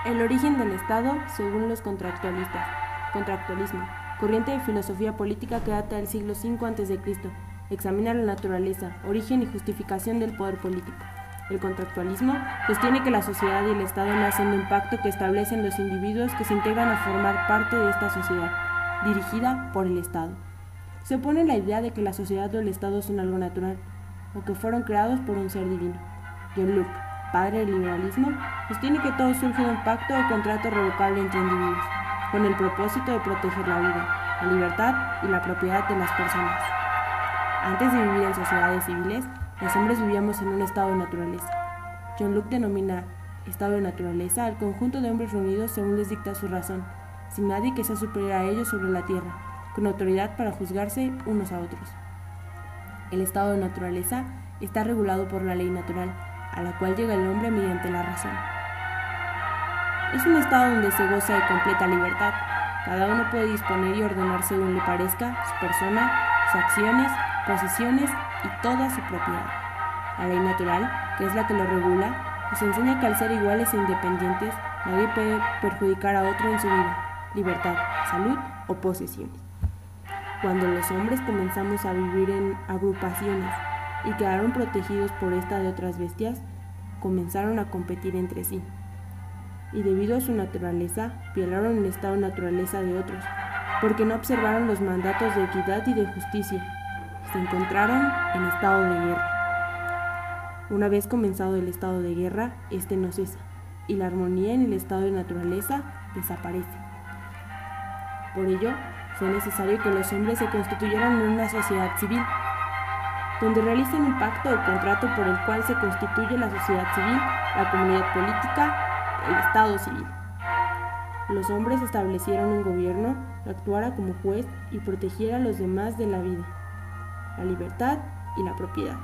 El origen del Estado según los contractualistas. Contractualismo. Corriente de filosofía política que data del siglo V a.C. Examina la naturaleza, origen y justificación del poder político. El contractualismo sostiene que la sociedad y el Estado nacen de un pacto que establecen los individuos que se integran a formar parte de esta sociedad, dirigida por el Estado. Se opone la idea de que la sociedad o el Estado son algo natural, o que fueron creados por un ser divino. John Locke, padre del liberalismo, sostiene que todo surge de un pacto o contrato revocable entre individuos, con el propósito de proteger la vida, la libertad y la propiedad de las personas. Antes de vivir en sociedades civiles, los hombres vivíamos en un estado de naturaleza. John Locke denomina estado de naturaleza al conjunto de hombres reunidos según les dicta su razón, sin nadie que sea superior a ellos sobre la tierra, con autoridad para juzgarse unos a otros. El estado de naturaleza está regulado por la ley natural, a la cual llega el hombre mediante la razón. Es un estado donde se goza de completa libertad. Cada uno puede disponer y ordenar según le parezca su persona, sus acciones, posesiones y toda su propiedad. La ley natural, que es la que lo regula, nos enseña que al ser iguales e independientes, nadie puede perjudicar a otro en su vida, libertad, salud o posesiones. Cuando los hombres comenzamos a vivir en agrupaciones y quedaron protegidos por esta de otras bestias, comenzaron a competir entre sí. Y debido a su naturaleza, violaron el estado de naturaleza de otros, porque no observaron los mandatos de equidad y de justicia. Se encontraron en estado de guerra. Una vez comenzado el estado de guerra, este no cesa, y la armonía en el estado de naturaleza desaparece. Por ello, fue necesario que los hombres se constituyeran en una sociedad civil, donde realicen un pacto o contrato por el cual se constituye la sociedad civil, la comunidad política, el Estado civil. Los hombres establecieron un gobierno que actuara como juez y protegiera a los demás de la vida, la libertad y la propiedad.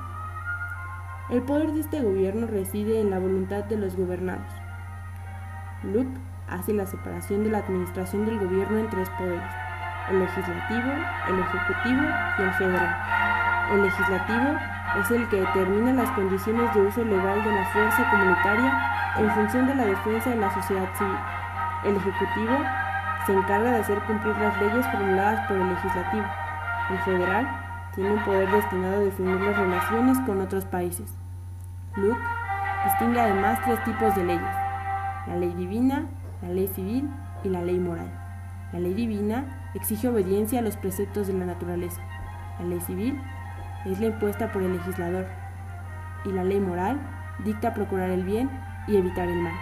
El poder de este gobierno reside en la voluntad de los gobernados. Locke hace la separación de la administración del gobierno en tres poderes: el legislativo, el ejecutivo y el federal. El legislativo es el que determina las condiciones de uso legal de la fuerza comunitaria en función de la defensa de la sociedad civil. El ejecutivo se encarga de hacer cumplir las leyes formuladas por el legislativo. El federal tiene un poder destinado a definir las relaciones con otros países. Locke distingue además tres tipos de leyes: la ley divina, la ley civil y la ley moral. La ley divina exige obediencia a los preceptos de la naturaleza. La ley civil es la impuesta por el legislador, y la ley moral dicta procurar el bien y evitar el mal.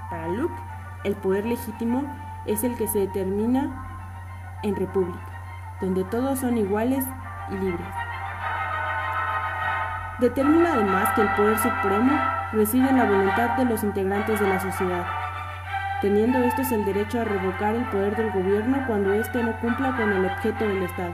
Para Locke, el poder legítimo es el que se determina en república, donde todos son iguales y libres. Determina además que el poder supremo reside en la voluntad de los integrantes de la sociedad, teniendo estos el derecho a revocar el poder del gobierno cuando éste no cumpla con el objeto del Estado.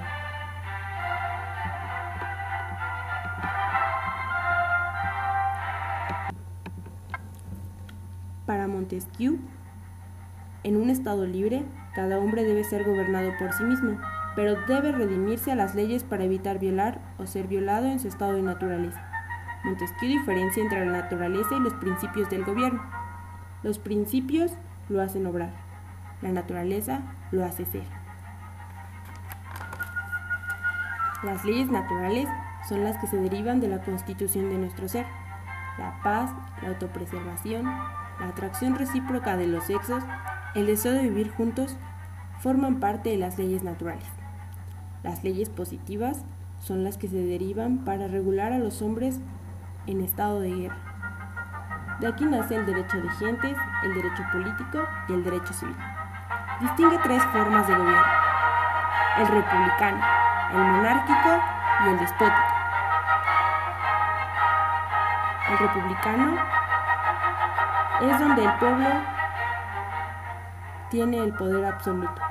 Para Montesquieu, en un Estado libre, cada hombre debe ser gobernado por sí mismo, pero debe redimirse a las leyes para evitar violar o ser violado en su estado de naturaleza. Montesquieu diferencia entre la naturaleza y los principios del gobierno. Los principios lo hacen obrar, la naturaleza lo hace ser. Las leyes naturales son las que se derivan de la constitución de nuestro ser. La paz, la autopreservación, la atracción recíproca de los sexos, el deseo de vivir juntos, forman parte de las leyes naturales. Las leyes positivas son las que se derivan para regular a los hombres en estado de guerra. De aquí nace el derecho de gentes, el derecho político y el derecho civil. Distingue tres formas de gobierno: el republicano, el monárquico y el despótico. El republicano es donde el pueblo tiene el poder absoluto.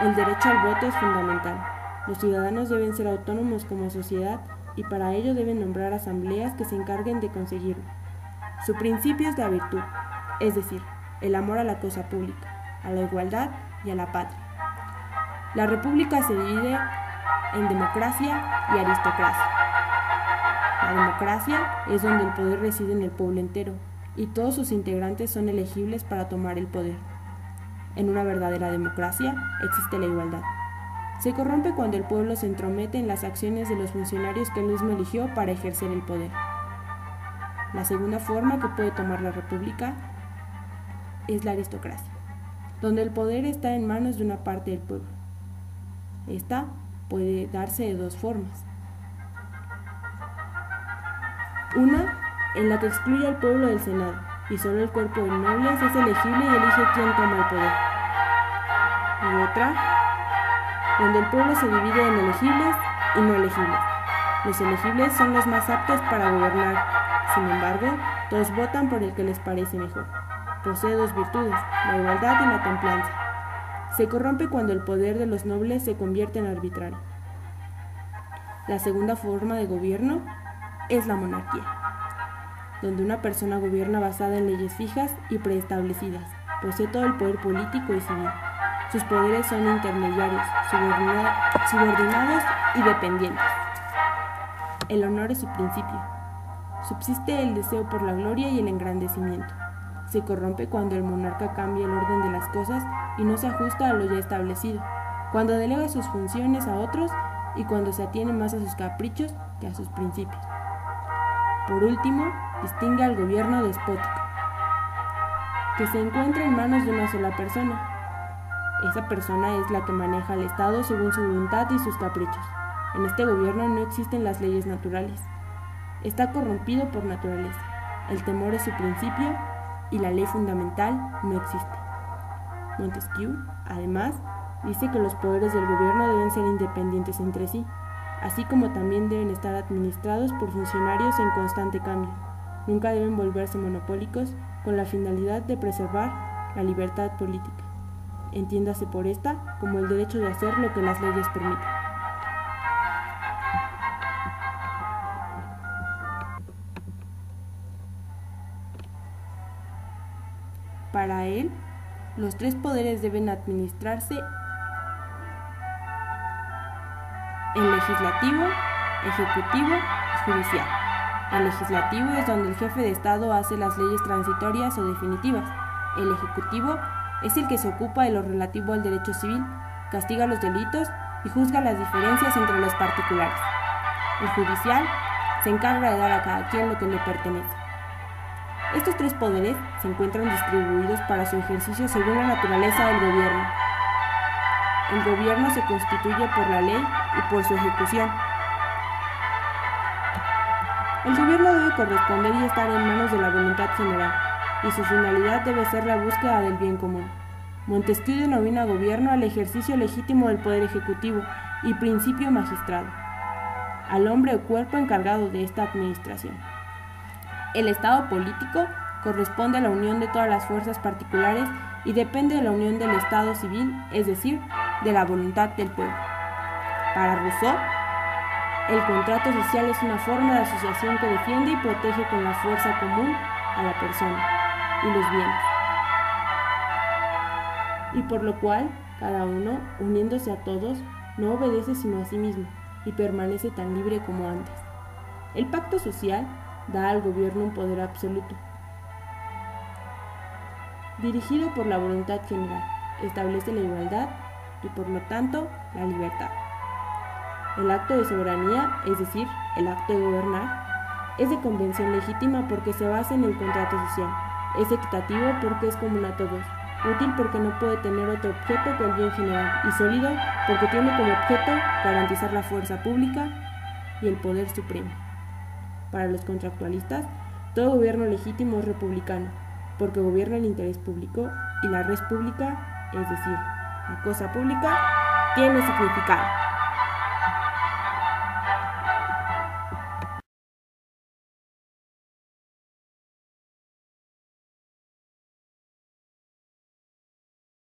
El derecho al voto es fundamental. Los ciudadanos deben ser autónomos como sociedad y para ello deben nombrar asambleas que se encarguen de conseguirlo. Su principio es la virtud, es decir, el amor a la cosa pública, a la igualdad y a la patria. La república se divide en democracia y aristocracia. La democracia es donde el poder reside en el pueblo entero, y todos sus integrantes son elegibles para tomar el poder. En una verdadera democracia existe la igualdad. Se corrompe cuando el pueblo se entromete en las acciones de los funcionarios que él mismo eligió para ejercer el poder. La segunda forma que puede tomar la república es la aristocracia, donde el poder está en manos de una parte del pueblo. Esta puede darse de dos formas. Una, en la que excluye al pueblo del Senado, y solo el cuerpo de nobles es elegible y elige quién toma el poder. Y otra, donde el pueblo se divide en elegibles y no elegibles. Los elegibles son los más aptos para gobernar, sin embargo, todos votan por el que les parece mejor. Posee dos virtudes, la igualdad y la templanza. Se corrompe cuando el poder de los nobles se convierte en arbitrario. La segunda forma de gobierno es la monarquía, donde una persona gobierna basada en leyes fijas y preestablecidas. Posee todo el poder político y civil. Sus poderes son intermediarios, subordinados y dependientes. El honor es su principio. Subsiste el deseo por la gloria y el engrandecimiento. Se corrompe cuando el monarca cambia el orden de las cosas y no se ajusta a lo ya establecido, cuando delega sus funciones a otros y cuando se atiene más a sus caprichos que a sus principios. Por último, distingue al gobierno despótico, que se encuentra en manos de una sola persona. Esa persona es la que maneja al Estado según su voluntad y sus caprichos. En este gobierno no existen las leyes naturales. Está corrompido por naturaleza. El temor es su principio y la ley fundamental no existe. Montesquieu, además, dice que los poderes del gobierno deben ser independientes entre sí, así como también deben estar administrados por funcionarios en constante cambio. Nunca deben volverse monopólicos con la finalidad de preservar la libertad política. Entiéndase por esta como el derecho de hacer lo que las leyes permiten. Para él, los tres poderes deben administrarse en legislativo, ejecutivo y judicial. El legislativo es donde el jefe de Estado hace las leyes transitorias o definitivas. El ejecutivo es el que se ocupa de lo relativo al derecho civil, castiga los delitos y juzga las diferencias entre los particulares. El judicial se encarga de dar a cada quien lo que le pertenece. Estos tres poderes se encuentran distribuidos para su ejercicio según la naturaleza del gobierno. El gobierno se constituye por la ley y por su ejecución. El gobierno debe corresponder y estar en manos de la voluntad general, y su finalidad debe ser la búsqueda del bien común. Montesquieu denomina gobierno al ejercicio legítimo del poder ejecutivo y principio magistrado, al hombre o cuerpo encargado de esta administración. El Estado político corresponde a la unión de todas las fuerzas particulares y depende de la unión del Estado civil, es decir, de la voluntad del pueblo. Para Rousseau, el contrato social es una forma de asociación que defiende y protege con la fuerza común a la persona y los bienes, y por lo cual cada uno, uniéndose a todos, no obedece sino a sí mismo y permanece tan libre como antes. El pacto social da al gobierno un poder absoluto, dirigido por la voluntad general, establece la igualdad y por lo tanto la libertad. El acto de soberanía, es decir, el acto de gobernar, es de convención legítima porque se basa en el contrato social, es equitativo porque es común a todos, útil porque no puede tener otro objeto que el bien general y sólido porque tiene como objeto garantizar la fuerza pública y el poder supremo. Para los contractualistas, todo gobierno legítimo es republicano, porque gobierna el interés público y la res pública, es decir, la cosa pública, tiene significado.